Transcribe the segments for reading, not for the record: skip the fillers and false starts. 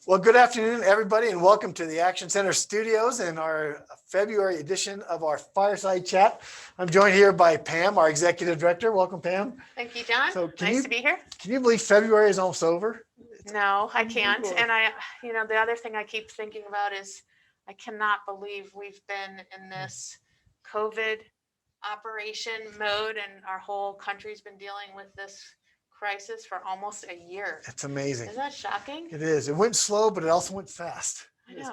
Well, good afternoon, everybody, and welcome to the Action Center studios and our February edition of our Fireside Chat. I'm joined here by Pam, our Executive Director. Welcome, Pam. Thank you, John. So Nice to be here. Can you believe February is almost over? No, I can't. And the other thing I keep thinking about is I cannot believe we've been in this COVID operation mode and our whole country's been dealing with this crisis for almost a year. It's amazing. Isn't that shocking? It is. It went slow, but it also went fast. I know.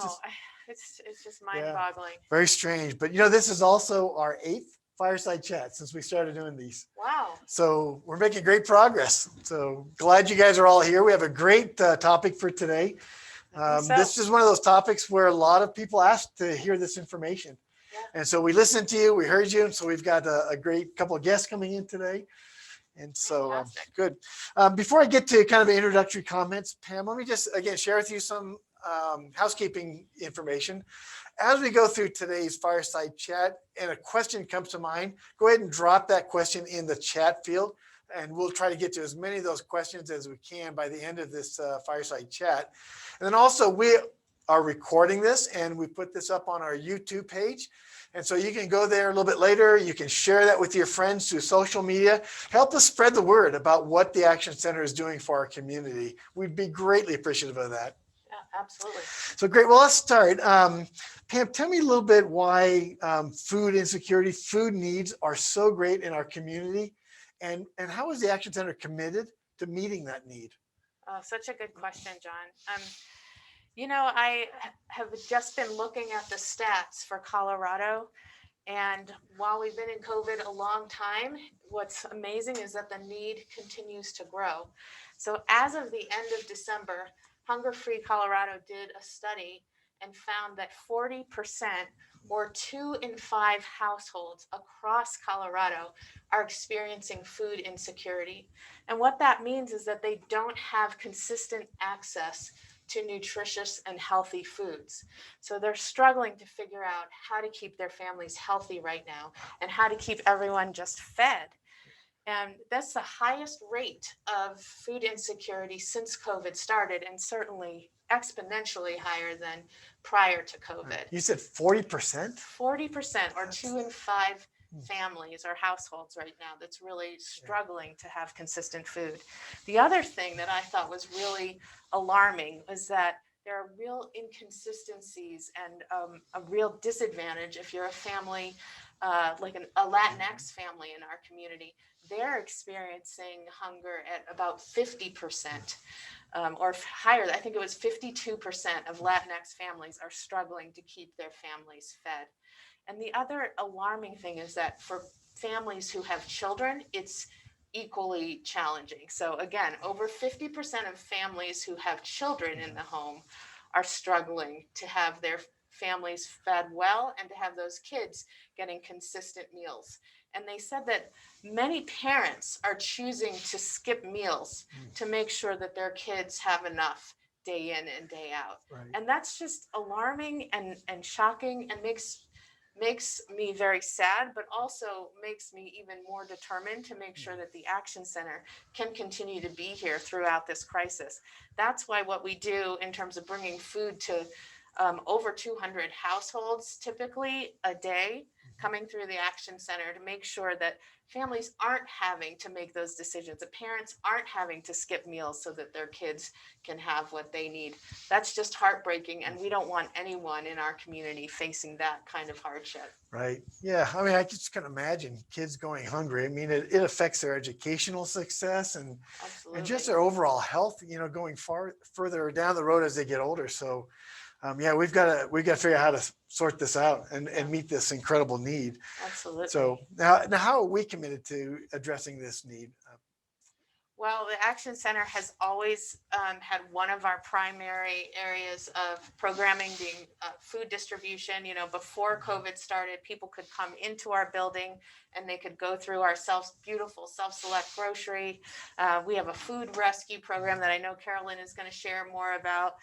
It's just mind-boggling. Very strange. But this is also our 8th Fireside Chat since we started doing these. Wow. So we're making great progress. So glad you guys are all here. We have a great topic for today. This is one of those topics where a lot of people ask to hear this information. Yeah. And so we listened to you, we heard you. And so we've got a great couple of guests coming in today. And so good. Before I get to kind of the introductory comments, Pam, let me just, again, share with you some housekeeping information. As we go through today's Fireside Chat and a question comes to mind, go ahead and drop that question in the chat field. And we'll try to get to as many of those questions as we can by the end of this Fireside Chat. And then also we are recording this and we put this up on our YouTube page. And so you can go there a little bit later. You can share that with your friends through social media. Help us spread the word about what the Action Center is doing for our community. We'd be greatly appreciative of that. Yeah, absolutely. So great. Well, let's start. Pam, tell me a little bit why food insecurity, food needs are so great in our community. And how is the Action Center committed to meeting that need? Such a good question, John. I have just been looking at the stats for Colorado. And while we've been in COVID a long time, what's amazing is that the need continues to grow. So as of the end of December, Hunger Free Colorado did a study and found that 40% or 2 in 5 households across Colorado are experiencing food insecurity. And what that means is that they don't have consistent access to nutritious and healthy foods. So they're struggling to figure out how to keep their families healthy right now and how to keep everyone just fed. And that's the highest rate of food insecurity since COVID started, and certainly exponentially higher than prior to COVID. You said 40%? 40% or 2 in 5 families or households right now that's really struggling to have consistent food. The other thing that I thought was really alarming is that there are real inconsistencies and a real disadvantage if you're a family like a Latinx family in our community. They're experiencing hunger at about 50% or higher. I think it was 52% of Latinx families are struggling to keep their families fed. And the other alarming thing is that for families who have children, it's equally challenging. So again, over 50% of families who have children in the home are struggling to have their families fed well and to have those kids getting consistent meals. And they said that many parents are choosing to skip meals to make sure that their kids have enough day in and day out. Right. And that's just alarming and shocking and makes me very sad, but also makes me even more determined to make sure that the Action Center can continue to be here throughout this crisis. That's why what we do in terms of bringing food to over 200 households typically a day coming through the Action Center to make sure that families aren't having to make those decisions. The parents aren't having to skip meals so that their kids can have what they need. That's just heartbreaking, and we don't want anyone in our community facing that kind of hardship. Right. Yeah. I mean, I just can imagine kids going hungry. I mean, it affects their educational success and just their overall health, going further down the road as they get older. So we've got to figure out how to sort this out and meet this incredible need. Absolutely. So now how are we committed to addressing this need? Well, the Action Center has always had one of our primary areas of programming being food distribution. Before COVID started, people could come into our building and they could go through our beautiful self-select grocery. We have a food rescue program that I know Carolyn is going to share more about.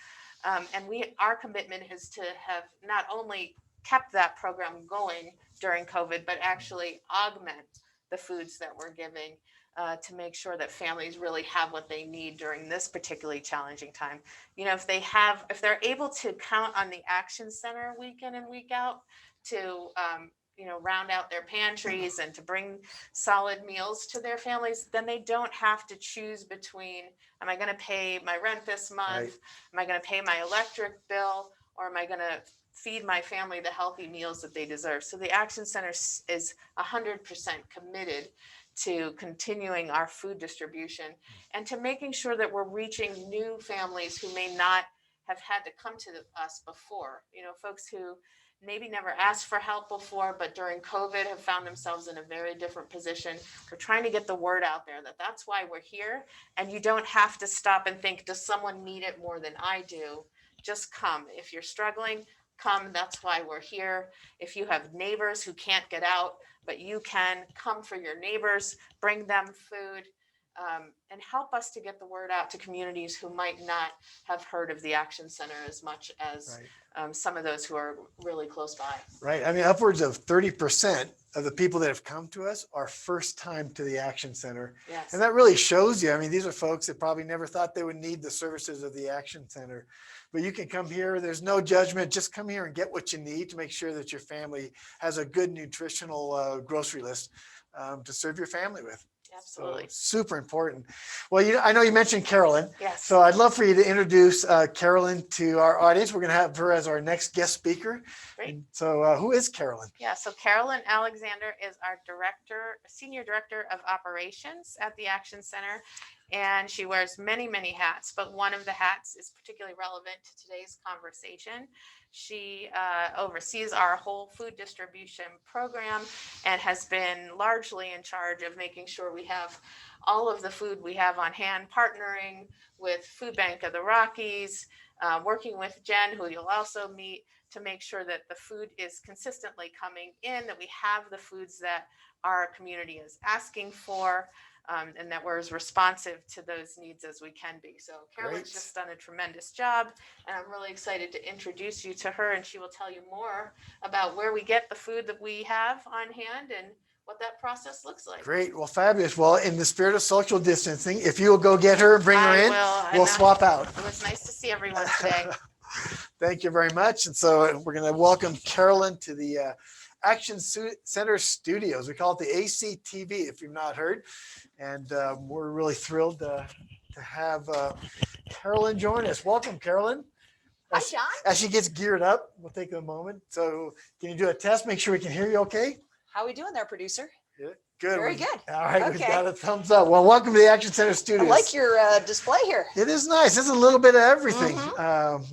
And our commitment is to have not only kept that program going during COVID, but actually augment the foods that we're giving to make sure that families really have what they need during this particularly challenging time. You know, if they're able to count on the Action Center week in and week out to, round out their pantries and to bring solid meals to their families, then they don't have to choose between, am I going to pay my rent this month? Right. Am I going to pay my electric bill? Or am I going to feed my family the healthy meals that they deserve? So the Action Center is 100% committed to continuing our food distribution and to making sure that we're reaching new families who may not have had to come to us before. You know, folks who maybe never asked for help before, but during COVID have found themselves in a very different position. We're trying to get the word out there that that's why we're here. And you don't have to stop and think, does someone need it more than I do? Just come. If you're struggling, come. That's why we're here. If you have neighbors who can't get out, but you can, come for your neighbors, bring them food, and help us to get the word out to communities who might not have heard of the Action Center as much as some of those who are really close by. Right. I mean, upwards of 30% of the people that have come to us are first time to the Action Center. Yes. And that really shows you. I mean, these are folks that probably never thought they would need the services of the Action Center. But you can come here. There's no judgment. Just come here and get what you need to make sure that your family has a good nutritional grocery list to serve your family with. Absolutely. So, super important. Well, I know you mentioned Carolyn. Yes. So I'd love for you to introduce Carolyn to our audience. We're going to have her as our next guest speaker. Great. So who is Carolyn? Yeah, so Carolyn Alexander is our senior director of operations at the Action Center. And she wears many, many hats, but one of the hats is particularly relevant to today's conversation. She oversees our whole food distribution program and has been largely in charge of making sure we have all of the food we have on hand, partnering with Food Bank of the Rockies, working with Jen, who you'll also meet, to make sure that the food is consistently coming in, that we have the foods that our community is asking for, and that we're as responsive to those needs as we can be. So Carolyn's just done a tremendous job, and I'm really excited to introduce you to her, and she will tell you more about where we get the food that we have on hand and what that process looks like. Great. Well, fabulous. Well, in the spirit of social distancing, if you will go get her and bring her in, we'll swap out. It was nice to see everyone today. Thank you very much. And so we're going to welcome Carolyn to the Action Center Studios. We call it the ACTV, if you've not heard. And we're really thrilled to have Carolyn join us. Welcome, Carolyn. Hi, John. As she gets geared up, we'll take a moment. So can you do a test? Make sure we can hear you okay? How are we doing there, producer? Good. Good. Very good. All right, Okay. We've got a thumbs up. Well, welcome to the Action Center Studios. I like your display here. It is nice. It's a little bit of everything.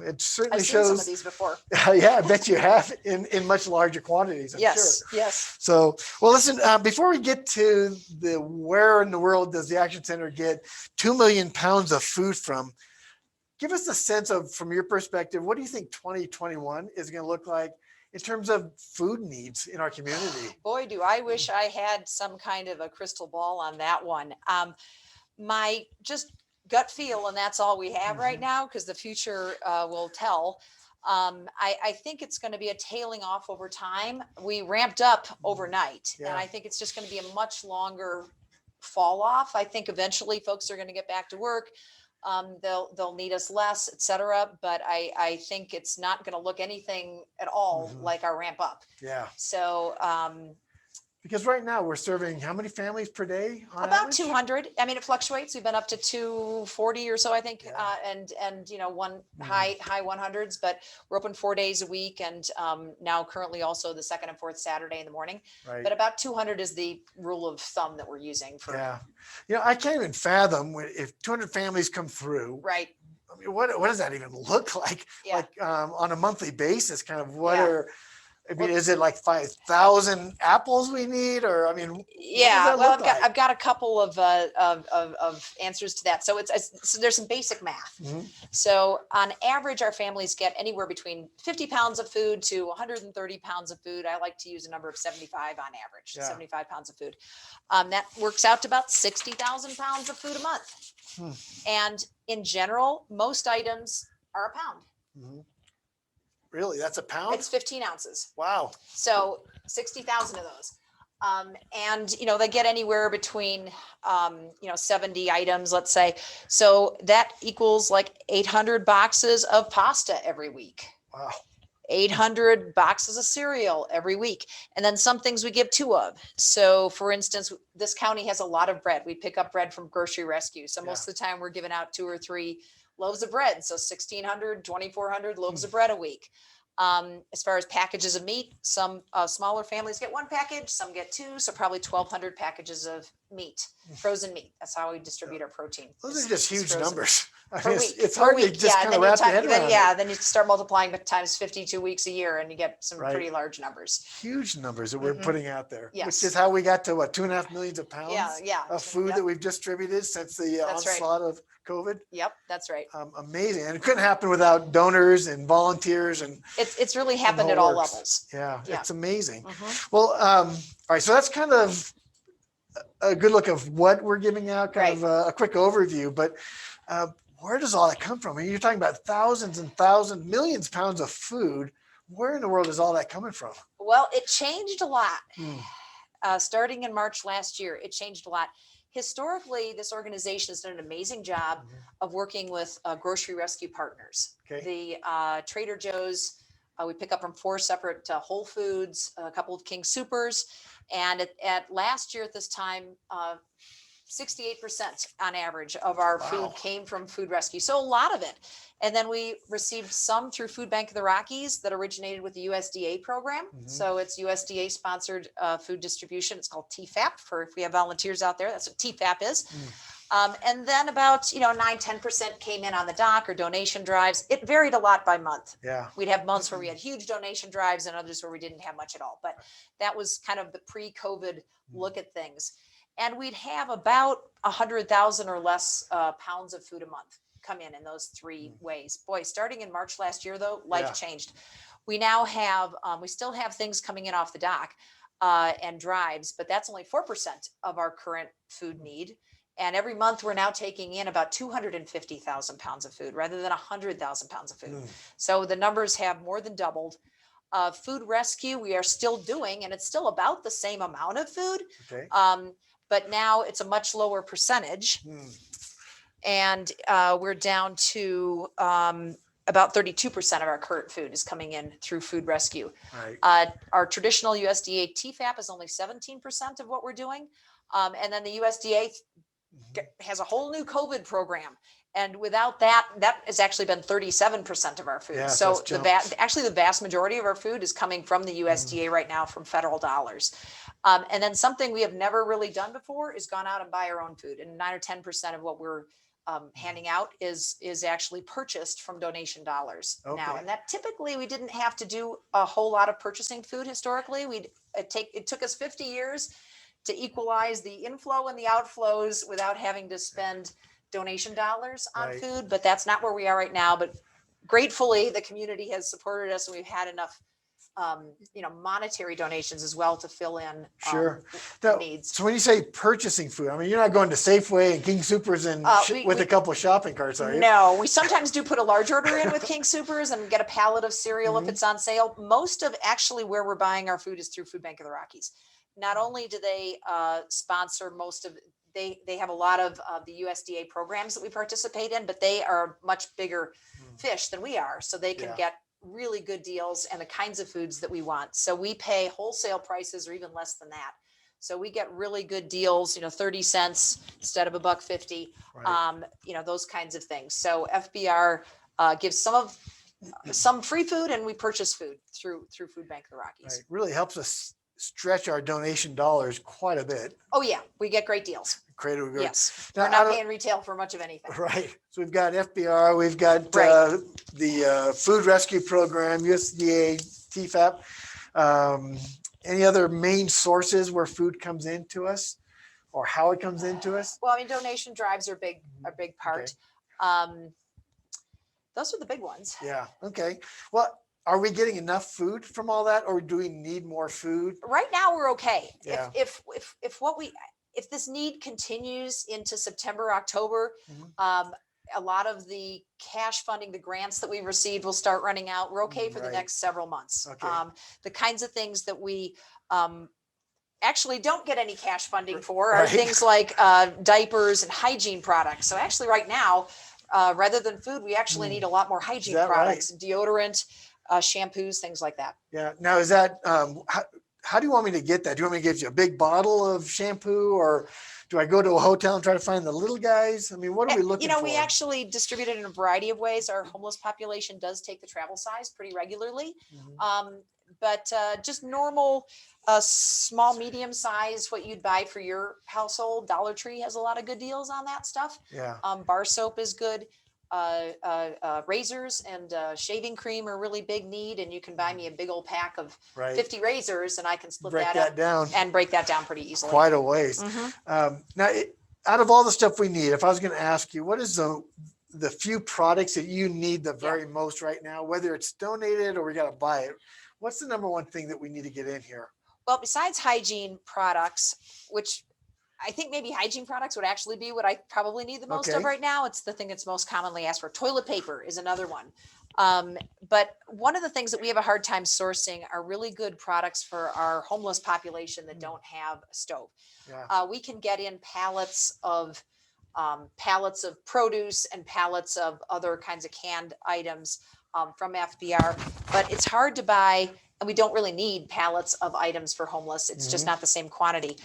It certainly I've seen shows. some of these before. Yeah, I bet you have in much larger quantities. I'm Yes, sure. yes. So, well, listen. Before we get to the where in the world does the Action Center get 2 million pounds of food from? Give us a sense of, from your perspective, what do you think 2021 is going to look like in terms of food needs in our community? Boy, do I wish I had some kind of a crystal ball on that one. My just gut feel, and that's all we have right now, because the future will tell. I think it's going to be a tailing off over time. We ramped up overnight, and I think it's just going to be a much longer fall off. I think eventually folks are going to get back to work. They'll need us less, et cetera. But I think it's not going to look anything at all like our ramp up. Yeah. So because right now we're serving how many families per day? On about average? 200. I mean, it fluctuates. We've been up to 240 or so, I think, and one high 100s. But we're open 4 days a week, and now currently also the second and fourth Saturday in the morning. Right. But about 200 is the rule of thumb that we're using for. Yeah. I can't even fathom if 200 families come through. Right. I mean, what does that even look like? Yeah. Like on a monthly basis, kind of Yeah. is it like 5,000 apples we need, or I mean? Yeah, well, I've got a couple of answers to that. So so there's some basic math. So on average, our families get anywhere between 50 pounds of food to 130 pounds of food. I like to use a number of 75 on average, 75 pounds of food. That works out to about 60,000 pounds of food a month. And in general, most items are a pound. Really? That's a pound? It's 15 ounces. Wow. So 60,000 of those. And, they get anywhere between, 70 items, let's say. So that equals like 800 boxes of pasta every week. Wow. 800 boxes of cereal every week. And then some things we give 2 of. So for instance, this county has a lot of bread. We pick up bread from Grocery Rescue. So most of the time we're giving out 2 or 3 loaves of bread. So 1,600, 2,400 loaves of bread a week. As far as packages of meat, some smaller families get 1 package, some get 2, so probably 1,200 packages of meat, frozen meat. That's how we distribute our protein. Those are just huge frozen. numbers. I Per mean, week. it's Per hard to week, just kind of wrap your head around it. then you start multiplying times 52 weeks a year and you get some Right. pretty large numbers. Huge numbers that we're putting out there, Yes. which is how we got to 2.5 million pounds Yeah. of food that we've distributed since the That's right. onslaught of COVID. Yep, that's right. Amazing. And it couldn't happen without donors and volunteers and It's really happened whole at all works. levels. yeah, Yeah. it's amazing. Mhm. Well, all right. So that's kind of a good look of what we're giving out, kind of a quick overview, but where does all that come from? I mean, you're talking about thousands and thousands, millions of pounds of food. Where in the world is all that coming from? Well, it changed a lot. Starting in March last year, it changed a lot. Historically, this organization has done an amazing job of working with grocery rescue partners. Okay. The Trader Joe's, we pick up from 4 separate Whole Foods, a couple of King Supers. And at last year at this time, 68% on average of our food came from food rescue. So a lot of it. And then we received some through Food Bank of the Rockies that originated with the USDA program. So it's USDA sponsored food distribution. It's called TFAP for if we have volunteers out there. That's what TFAP is. And then about 9-10% came in on the dock or donation drives. It varied a lot by month. Yeah. We'd have months where we had huge donation drives and others where we didn't have much at all. But that was kind of the pre-COVID look at things. And we'd have about 100,000 or less pounds of food a month come in those 3 ways. Boy, starting in March last year, though, life changed. We now have, we still have things coming in off the dock and drives, but that's only 4% of our current food need. And every month we're now taking in about 250,000 pounds of food rather than 100,000 pounds of food. So the numbers have more than doubled. Food rescue, we are still doing, and it's still about the same amount of food. Okay. But now it's a much lower percentage. And we're down to about 32% of our current food is coming in through food rescue. Right. Our traditional USDA TFAP is only 17% of what we're doing. And then the USDA has a whole new COVID program. And without that, that has actually been 37% of our food. Yeah, so that's actually the vast majority of our food is coming from the USDA right now from federal dollars. And then something we have never really done before is gone out and buy our own food. And 9 or 10% of what we're handing out is actually purchased from donation dollars now. And that typically we didn't have to do a whole lot of purchasing food historically. It took us 50 years to equalize the inflow and the outflows without having to spend donation dollars on food, but that's not where we are right now. But gratefully, the community has supported us, and we've had enough, monetary donations as well to fill in needs. So when you say purchasing food, I mean, you're not going to Safeway and King Supers and with a couple of shopping carts, are you? No, we sometimes do put a large order in with King Supers and get a pallet of cereal if it's on sale. Most of actually where we're buying our food is through Food Bank of the Rockies. Not only do they sponsor most of they have a lot of the USDA programs that we participate in, but they are much bigger fish than we are. So they can get really good deals and the kinds of foods that we want. So we pay wholesale prices or even less than that. So we get really good deals, 30 cents instead of $1.50, those kinds of things. So FBR gives some free food, and we purchase food through Food Bank of the Rockies. Right. Really helps us stretch our donation dollars quite a bit. Oh yeah, we get great deals. Yes, now, we're not paying retail for much of anything. Right. So we've got FBR, we've got the food rescue program, USDA, TFAP. Any other main sources where food comes into us, or how it comes into us? Well, I mean, donation drives are a big part. Those are the big ones. Yeah. Okay. Well, are we getting enough food from all that, or do we need more food? Right now, we're okay. Yeah. If this need continues into September, October, a lot of the cash funding, the grants that we've received will start running out. We're okay for the next several months. Okay. The kinds of things that we actually don't get any cash funding for are Right. things like diapers and hygiene products. So actually right now, rather than food, we actually need a lot more hygiene that products, deodorant, shampoos, things like that. Yeah. Now, is that, how do you want me to get that? Do you want me to get you a big bottle of shampoo, or do I go to a hotel and try to find the little guys? I mean, what are we looking for? We actually distribute it in a variety of ways. Our homeless population does take the travel size pretty regularly. But just normal, small, medium size, what you'd buy for your household. Dollar Tree has a lot of good deals on that stuff. Yeah. Bar soap is good. Razors and shaving cream are really big need, and you can buy me a big old pack of 50 razors, and I can split break that that up down and break that down pretty easily. quite a ways. Now, out of all the stuff we need, if I was going to ask you, what is the few products that you need the very most right now, whether it's donated or we got to buy it? What's the number one thing that we need to get in here? Well, besides hygiene products, which I think maybe hygiene products would actually be what I probably need the most of right now. It's the thing that's most commonly asked for. Toilet paper is another one. But one of the things that we have a hard time sourcing are really good products for our homeless population that don't have a stove. We can get in pallets of produce and pallets of other kinds of canned items from FBR, but it's hard to buy, and we don't really need pallets of items for homeless. It's just not the same quantity.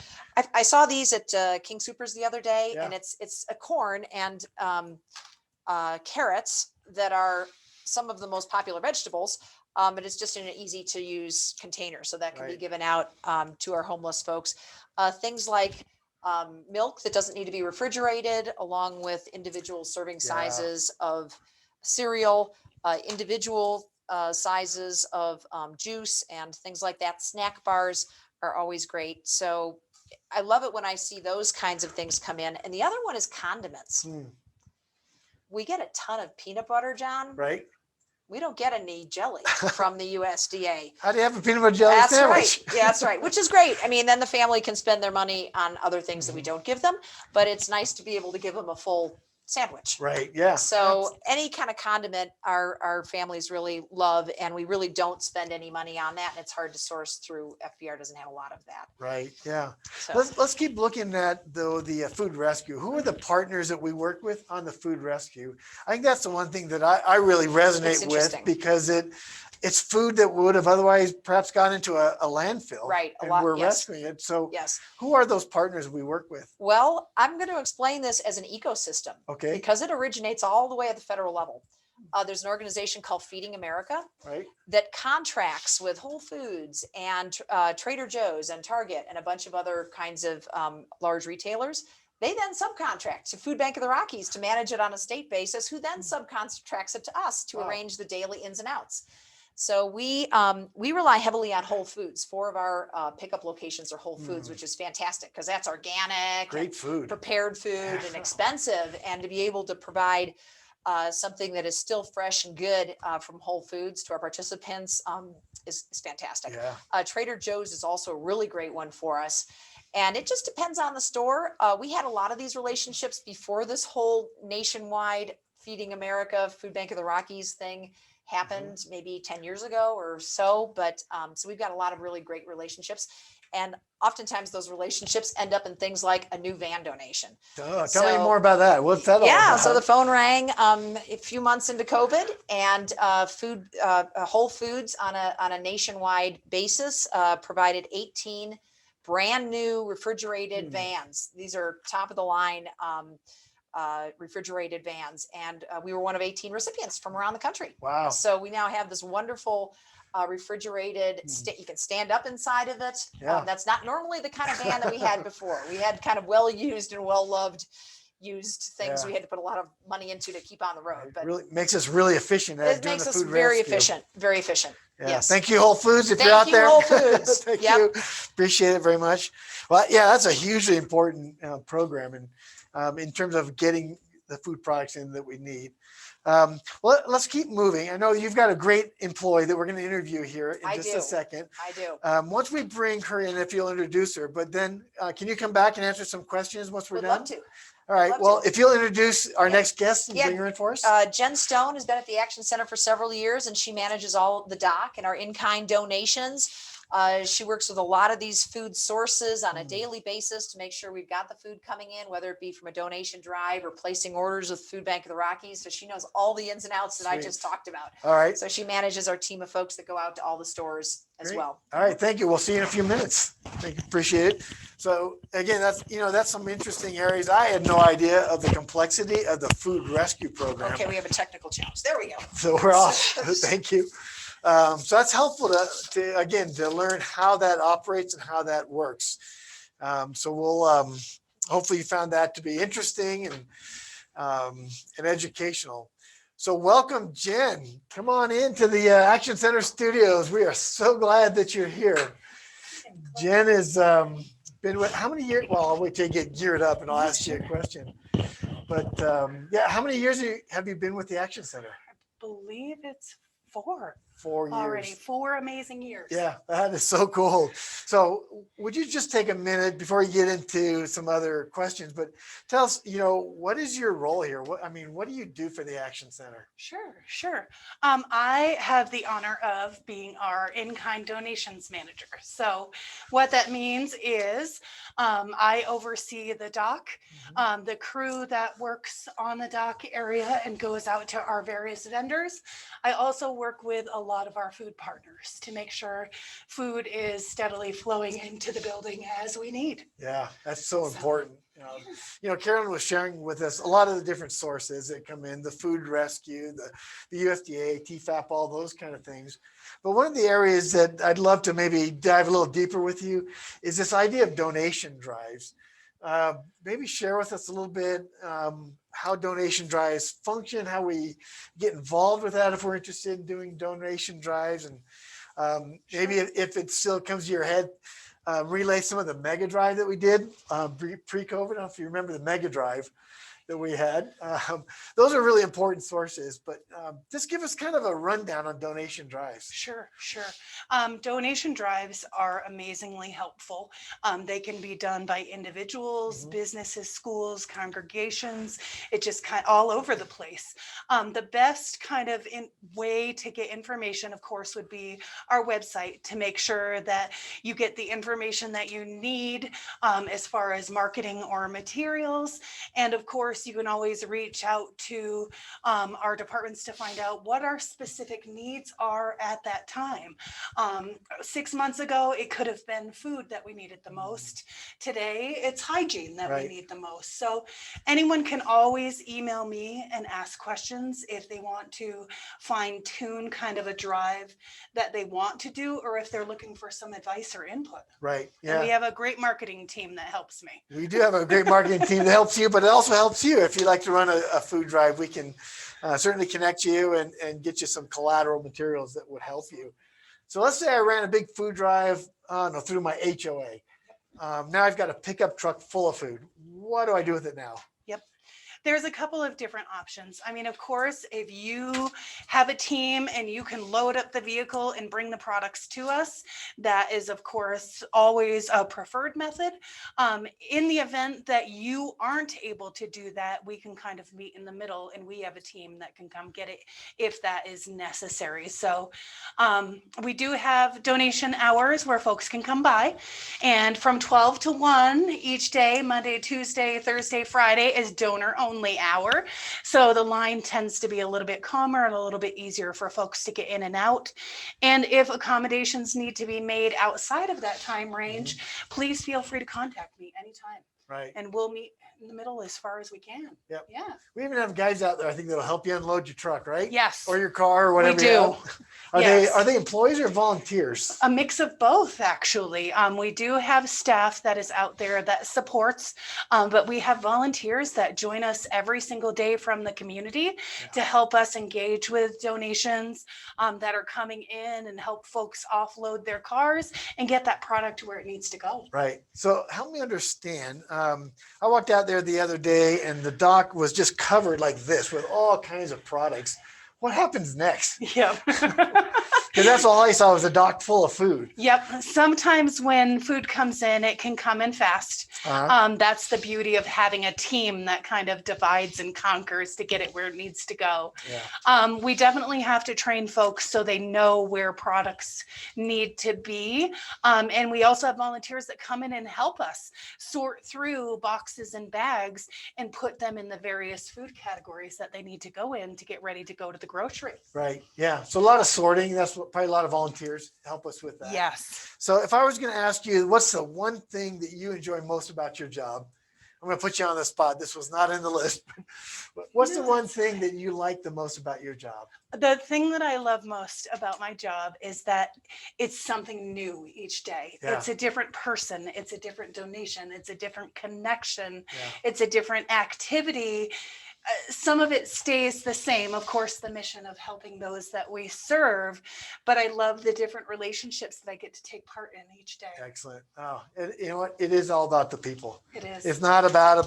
I saw these at King Soopers the other day, and it's a corn and carrots that are some of the most popular vegetables, but it's just in an easy to use container, so that can be given out to our homeless folks. Things like milk that doesn't need to be refrigerated, along with individual serving sizes of cereal, individual sizes of juice and things like that. Snack bars are always great. So I love it when I see those kinds of things come in. And the other one is condiments. We get a ton of peanut butter, John. Right. We don't get any jelly from the USDA. How do you have a peanut butter jelly sandwich? Right. Yeah, that's right. Which is great. I mean, then the family can spend their money on other things that we don't give them, but it's nice to be able to give them a full sandwich. Right. Yeah. So any kind of condiment our families really love, and we really don't spend any money on that. And it's hard to source through. FBR doesn't have a lot of that. Right. Yeah. So. Let's keep looking at the food rescue. Who are the partners that we work with on the food rescue? I think that's the one thing that I really resonate with, because it's food that would have otherwise perhaps gone into a landfill. Right. And we're rescuing it. So who are those partners we work with? Well, I'm going to explain this as an ecosystem. Okay. Because it originates all the way at the federal level. There's an organization called Feeding America that contracts with Whole Foods and Trader Joe's and Target and a bunch of other kinds of large retailers. They then subcontract to Food Bank of the Rockies to manage it on a state basis, who then subcontracts it to us to arrange the daily ins and outs. So we rely heavily on Whole Foods. 4 of our pickup locations are Whole Foods, which is fantastic because that's organic, great food, prepared food, and expensive. And to be able to provide something that is still fresh and good from Whole Foods to our participants is fantastic. Trader Joe's is also a really great one for us. And it just depends on the store. We had a lot of these relationships before this whole nationwide Feeding America, Food Bank of the Rockies thing happened maybe 10 years ago or so. But so we've got a lot of really great relationships. And oftentimes those relationships end up in things like a new van donation. Tell me more about that. What's that all about? So the phone rang a few months into COVID, and Whole Foods on a nationwide basis provided 18 brand new refrigerated vans. These are top of the line refrigerated vans. And we were one of 18 recipients from around the country. Wow. So we now have this wonderful refrigerated, you can stand up inside of it. That's not normally the kind of van that we had before. We had kind of well-used and well-loved used things we had to put a lot of money into to keep on the road. But it really makes us really efficient at doing the food rescue. It makes us very efficient. Yes. Thank you, Whole Foods, if you're out there. Whole Foods. Thank you. Appreciate it very much. Well, yeah, that's a hugely important program, and in terms of getting the food products in that we need. Well, let's keep moving. I know you've got a great employee that we're going to interview here in just a second. I do. Once we bring her in, if you'll introduce her, but then can you come back and answer some questions once we're done? Would love to. All right. Well, if you'll introduce our next guest and bring her in for us. Jen Stone has been at the Action Center for several years, and she manages all the doc and our in-kind donations. She works with a lot of these food sources on a daily basis to make sure we've got the food coming in, whether it be from a donation drive or placing orders with Food Bank of the Rockies. So she knows all the ins and outs that I just talked about. All right. So she manages our team of folks that go out to all the stores as well. All right. Thank you. We'll see you in a few minutes. Thank you. Appreciate it. So again, that's some interesting areas. I had no idea of the complexity of the food rescue program. Okay, we have a technical challenge. There we go. So we're off. Thank you. So that's helpful to learn how that operates and how that works. So we'll hopefully you found that to be interesting and educational. So welcome, Jen. Come on into the Action Center studios. We are so glad that you're here. Jen has been with how many years? Well, I'll wait till you get geared up and I'll ask you a question. But how many years have you been with the Action Center? I believe it's 4. 4 years. Already 4 amazing years. Yeah, that is so cool. So would you just take a minute before you get into some other questions, but tell us, what is your role here? What do you do for the Action Center? Sure. I have the honor of being our in-kind donations manager. So what that means is I oversee the dock, the crew that works on the dock area and goes out to our various vendors. I also work with a lot of our food partners to make sure food is steadily flowing into the building as we need. Yeah, that's so important. Carolyn was sharing with us a lot of the different sources that come in, the food rescue, the USDA, TFAP, all those kind of things. But one of the areas that I'd love to maybe dive a little deeper with you is this idea of donation drives. Maybe share with us a little bit how donation drives function, how we get involved with that if we're interested in doing donation drives, and maybe if it still comes to your head, relay some of the mega drive that we did pre-COVID. I don't know if you remember the mega drive that we had. Those are really important sources, but just give us kind of a rundown on donation drives. Sure. Donation drives are amazingly helpful. They can be done by individuals, businesses, schools, congregations. It just kind of all over the place. The best kind of way to get information, of course, would be our website to make sure that you get the information that you need as far as marketing or materials. And of course, you can always reach out to our departments to find out what our specific needs are at that time. 6 months ago, it could have been food that we needed the most. Today, it's hygiene that we need the most. So anyone can always email me and ask questions if they want to fine tune kind of a drive that they want to do, or if they're looking for some advice or input. Right. Yeah. And we have a great marketing team that helps me. We do have a great marketing team that helps you, but it also helps you. If you'd like to run a food drive, we can certainly connect you and get you some collateral materials that would help you. So let's say I ran a big food drive through my HOA. Now I've got a pickup truck full of food. What do I do with it now? There's a couple of different options. I mean, of course, if you have a team and you can load up the vehicle and bring the products to us, that is, of course, always a preferred method. In the event that you aren't able to do that, we can kind of meet in the middle, and we have a team that can come get it if that is necessary. So we do have donation hours where folks can come by, and from 12 to 1 each day, Monday, Tuesday, Thursday, Friday, is donor only hour. So the line tends to be a little bit calmer and a little bit easier for folks to get in and out. And if accommodations need to be made outside of that time range, please feel free to contact me anytime. Right. And we'll meet in the middle as far as we can. Yep. Yeah. We even have guys out there, I think, that'll help you unload your truck, right? Yes. Or your car or whatever. We do. Are they employees or volunteers? A mix of both, actually. We do have staff that is out there that supports, but we have volunteers that join us every single day from the community to help us engage with donations that are coming in and help folks offload their cars and get that product where it needs to go. Right. So help me understand. I walked out there the other day and the dock was just covered like this with all kinds of products. What happens next? Yeah. Because that's all I saw was a dock full of food. Yep. Sometimes when food comes in, it can come in fast. That's the beauty of having a team that kind of divides and conquers to get it where it needs to go. Yeah. We definitely have to train folks so they know where products need to be. And we also have volunteers that come in and help us sort through boxes and bags and put them in the various food categories that they need to go in to get ready to go to the grocery. Right. Yeah. So a lot of sorting. That's what probably a lot of volunteers help us with that. Yes. So if I was going to ask you, what's the one thing that you enjoy most about your job? I'm going to put you on the spot. This was not in the list. But what's the one thing that you like the most about your job? The thing that I love most about my job is that it's something new each day. Yeah. It's a different person. It's a different donation. It's a different connection. Yeah. It's a different activity. Some of it stays the same, of course, the mission of helping those that we serve, but I love the different relationships that I get to take part in each day. Excellent. Oh, and you know what? It is all about the people. It is. It's not about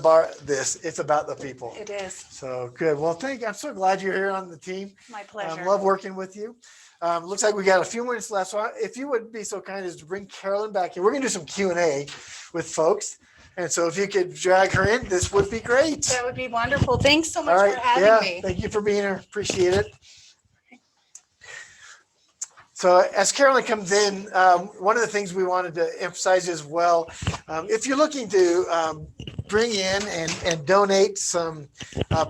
it's about the people. It is. So good. Well, I'm so glad you're here on the team. My pleasure. Love working with you. Looks like we got a few minutes left. So if you would be so kind as to bring Carolyn back here, we're going to do some Q&A with folks. And so if you could drag her in, this would be great. That would be wonderful. Thanks so much All right. for having me. Thank you for being here. Appreciate it. So as Carolyn comes in, one of the things we wanted to emphasize as well, if you're looking to bring in and donate some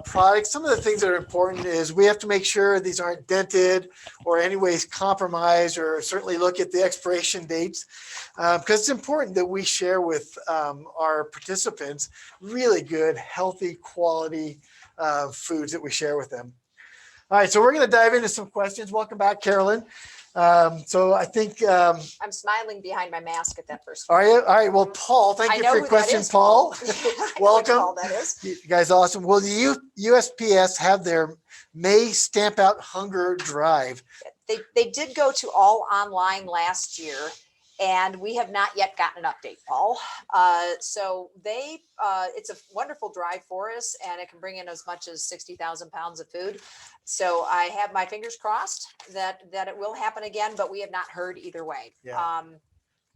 products, some of the things that are important is we have to make sure these aren't dented or anyways compromised, or certainly look at the expiration dates, because it's important that we share with our participants really good, healthy, quality foods that we share with them. All right, so we're going to dive into some questions. Welcome back, Carolyn. So I think I'm smiling behind my mask at that first. are you? All right. Well, Paul, thank you for your question, Paul. Welcome. Paul, that is. You guys, awesome. Will the USPS have their May Stamp Out Hunger Drive? They did go to all online last year, and we have not yet gotten an update, Paul. So it's a wonderful drive for us, and it can bring in as much as 60,000 pounds of food. So I have my fingers crossed that it will happen again, but we have not heard either way. Yeah.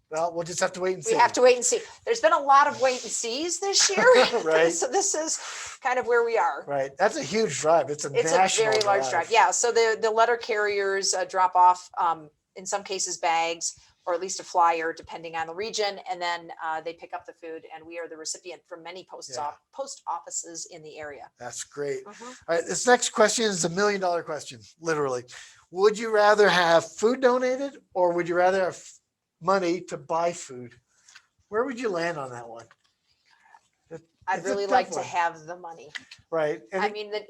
Well, we'll just have to wait and see. We have to wait and see. There's been a lot of wait and sees this year. Right. So this is kind of where we are. Right. That's a huge drive. It's a very large drive. Yeah. So the letter carriers drop off, in some cases, bags, or at least a flyer, depending on the region. And then they pick up the food, and we are the recipient from many post offices in the area. That's great. All right. This next question is $1 million question, literally. Would you rather have food donated, or would you rather have money to buy food? Where would you land on that one? I'd really like to have the money. Right. And I mean, that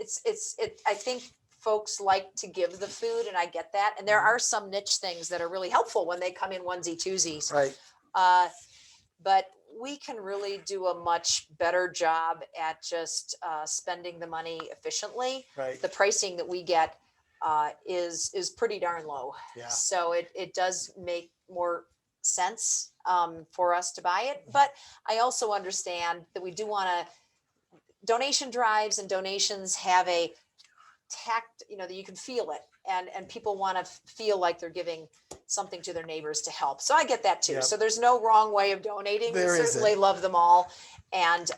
I think folks like to give the food, and I get that. And there are some niche things that are really helpful when they come in onesie twosies. right. But we can really do a much better job at just spending the money efficiently. Right. The pricing that we get is pretty darn low. Yeah. So it does make more sense for us to buy it. But I also understand that we do want to, donation drives and donations have a tact, that you can feel it, and people want to feel like they're giving something to their neighbors to help. So I get that too. Yep. So there's no wrong way of donating. There We certainly isn't. love them all, and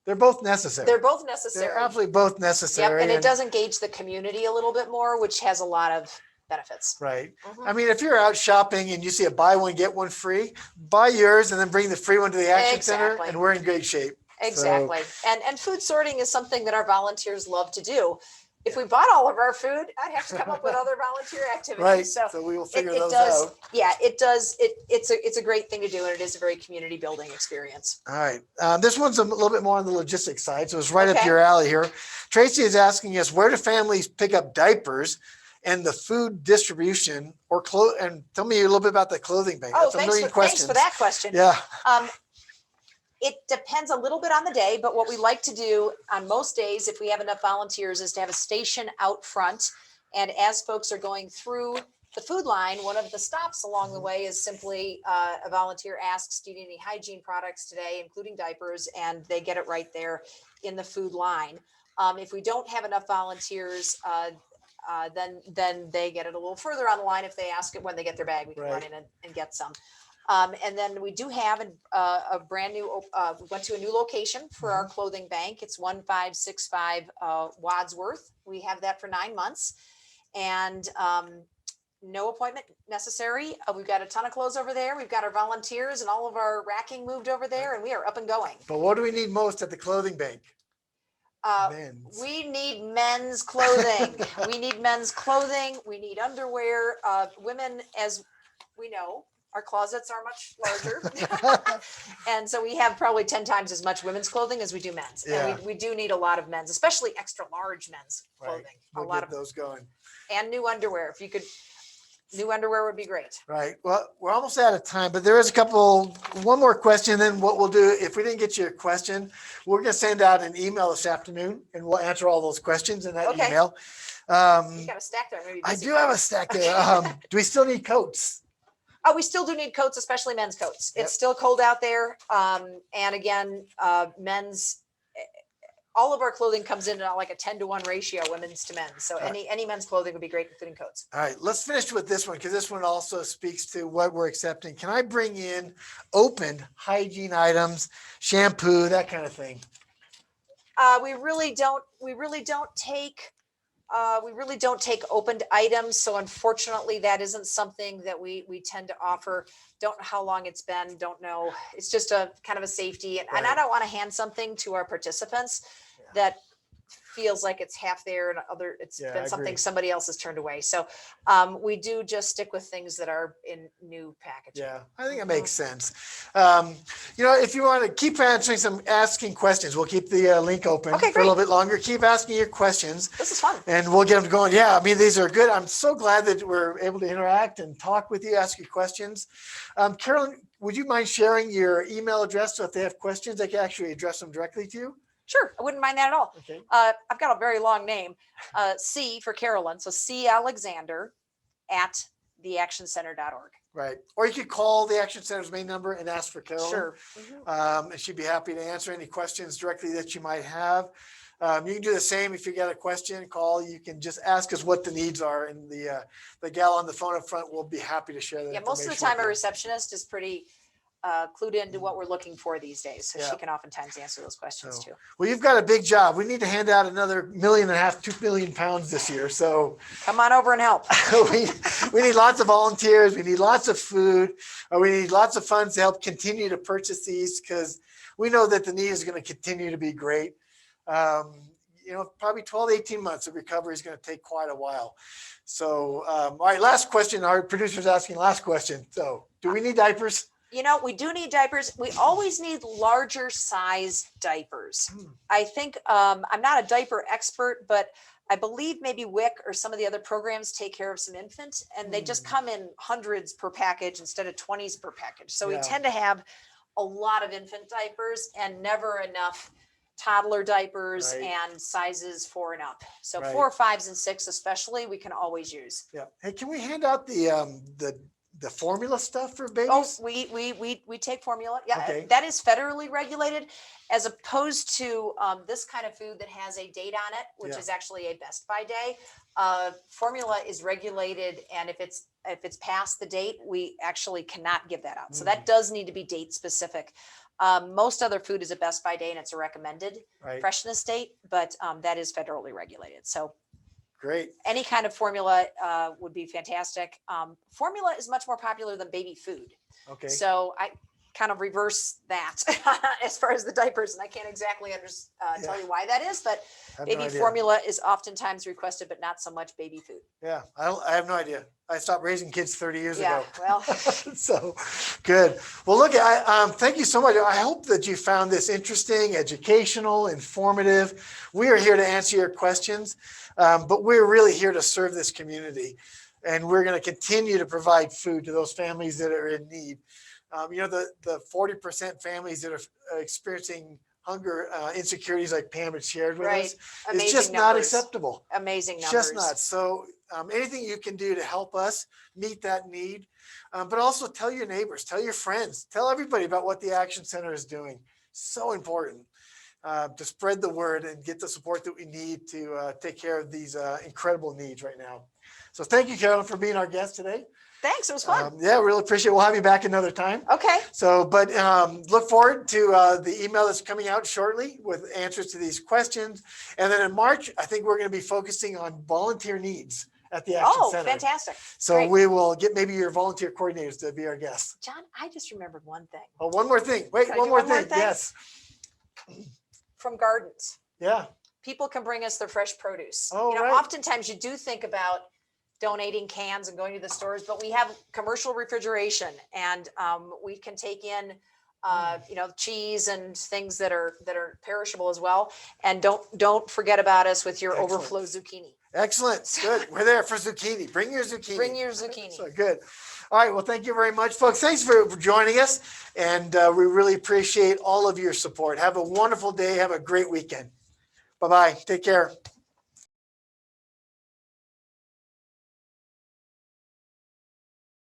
They're both necessary. they're both necessary. They're absolutely both Yep, necessary. and it does engage the community a little bit more, which has a lot of benefits. Right. Mhm. I mean, if you're out shopping and you see a buy one, get one free, buy yours and then bring the free one to the action center, Exactly. and we're in great shape. Exactly. And food sorting is something that our volunteers love to do. If we bought all of our food, I'd have to come up with other volunteer activities. Right. So So we will it figure those does, out. yeah, it does. It's a great thing to do, and it is a very community building experience. All right. This one's a little bit more on the logistics side, so it's right up Okay. your alley here. Tracy is asking us, where do families pick up diapers and the food distribution, or and tell me a little bit about the clothing bank. Oh, That's a million thanks questions. for that question. Yeah. It depends a little bit on the day, but what we like to do on most days, if we have enough volunteers, is to have a station out front. And as folks are going through the food line, one of the stops along the way is simply a volunteer asks, do you need any hygiene products today, including diapers? And they get it right there in the food line. If we don't have enough volunteers, then they get it a little further on the line. If they ask it when they get their bag, we can run Right. in and get some. And then we do have a brand new, we went to a new location for our clothing bank. It's 1565 Wadsworth. We have that for 9 months, and no appointment necessary. We've got a ton of clothes over there. We've got our volunteers and all of our racking moved over there, and we are up and going. But what do we need most at the clothing bank? Men's. We need men's clothing. We need men's clothing. We need underwear. Women, as we know, our closets are much larger. And so we have probably 10 times as much women's clothing as we do men's. Yeah. And we do need a lot of men's, especially extra large men's clothing. We'll a lot get of those going. and new underwear. If you could, new underwear would be great. Right. Well, we're almost out of time, but there is one more question. Then what we'll do, if we didn't get your question, we're going to send out an email this afternoon and we'll answer all those questions in that Okay. email. You got a stack there. Maybe I do have a stack there. Do we still need coats? Oh, we still do need coats, especially men's coats. Yep. It's still cold out there. And again, men's, all of our clothing comes in like a 10-to-1 ratio, women's to men's. So any men's clothing would be great, including coats. All right, let's finish with this one because this one also speaks to what we're accepting. Can I bring in open hygiene items, shampoo, that kind of thing? We really don't take opened items. So unfortunately, that isn't something that we tend to offer. Don't know how long it's been. Don't know. It's just a kind of a safety. And I Right. don't want to hand something to our participants that feels like it's half there and it's Yeah, I been something agree. somebody else has turned away. So we do just stick with things that are in new packaging. Yeah, I think it makes sense. If you want to keep asking questions, we'll keep the link open Okay, for a little great. bit longer. Keep asking your questions. This is fun. And we'll get them going. Yeah, I mean, these are good. I'm so glad that we're able to interact and talk with you, ask you questions. Carolyn, would you mind sharing your email address so if they have questions, they can actually address them directly to you? Sure, I wouldn't mind that at all. Okay. I've got a very long name. C for Carolyn. So C Alexander at theactioncenter.org. Right. Or you could call the Action Center's main number and ask for Carolyn. Sure. And she'd be happy to answer any questions directly that you might have. You can do the same if you got a question, call. You can just ask us what the needs are, and the gal on the phone up front will be happy to share that. Yeah, most of the information time with our you. receptionist is pretty clued into what we're looking for these days. So Yeah. she can oftentimes answer those questions So, too. well, you've got a big job. We need to hand out another 1.5 million, 2 million pounds this year. So Come on over and help. we need lots of volunteers. We need lots of food. We need lots of funds to help continue to purchase these because we know that the need is going to continue to be great. Probably 12 to 18 months of recovery is going to take quite a while. So, all right, last question. Our producer's asking last question. So, do we need diapers? We do need diapers. We always need larger size diapers. I think I'm not a diaper expert, but I believe maybe WIC or some of the other programs take care of some infant, and they just come in hundreds per package instead of 20s per package. So we Yeah. tend to have a lot of infant diapers and never enough toddler diapers Right. and sizes 4 and up. So Right. 4, 5s, and 6 especially we can always use. Yeah. Hey, can we hand out the formula stuff for Oh, babies? we take formula. Yeah, Okay. that is federally regulated, as opposed to this kind of food that has a date on it, which Yeah. is actually a best by day. Formula is regulated, and if it's past the date, we actually cannot give that out. So that does need to be date specific. Most other food is a best by day, and it's a recommended Right. freshness date, but that is federally regulated. So Great. any kind of formula would be fantastic. Formula is much more popular than baby food. Okay. So I kind of reverse that as far as the diapers, and I can't exactly tell you why that is, but I have no baby idea. formula is oftentimes requested, but not so much baby food. Yeah. I have no idea. I stopped raising kids 30 years Yeah, ago. well, So good. Well, look, thank you so much. I hope that you found this interesting, educational, informative. We are here to answer your questions, but we're really here to serve this community. And we're going to continue to provide food to those families that are in need. The 40% families that are experiencing hunger insecurities like Pam had shared with Right. us, Amazing it's just not numbers. acceptable. Amazing It's numbers. just not. So anything you can do to help us meet that need, but also tell your neighbors, tell your friends, tell everybody about what the Action Center is doing. So important. to spread the word and get the support that we need to take care of these incredible needs right now. So thank you, Carolyn, for being our guest today. Thanks. It was fun. Yeah, really appreciate it. We'll have you back another time. Okay. So, but look forward to the email that's coming out shortly with answers to these questions. And then in March, I think we're going to be focusing on volunteer needs at the Action Center. Fantastic. So Great. we will get maybe your volunteer coordinators to be our guests. John, I just remembered one thing Oh, one more thing. Wait, Can I one do more one more thing. thing? Yes. from gardens. Yeah. People can bring us their fresh produce. Oh, right. Oftentimes you do think about donating cans and going to the stores, but we have commercial refrigeration, and we can take in cheese and things that are perishable as well. And don't forget about us with your Excellent. overflow zucchini. Excellent. Good. We're there for zucchini. Bring your zucchini. Bring your zucchini. So good. All right. Well, thank you very much, folks. Thanks for joining us. And we really appreciate all of your support. Have a wonderful day. Have a great weekend. Bye-bye. Take care.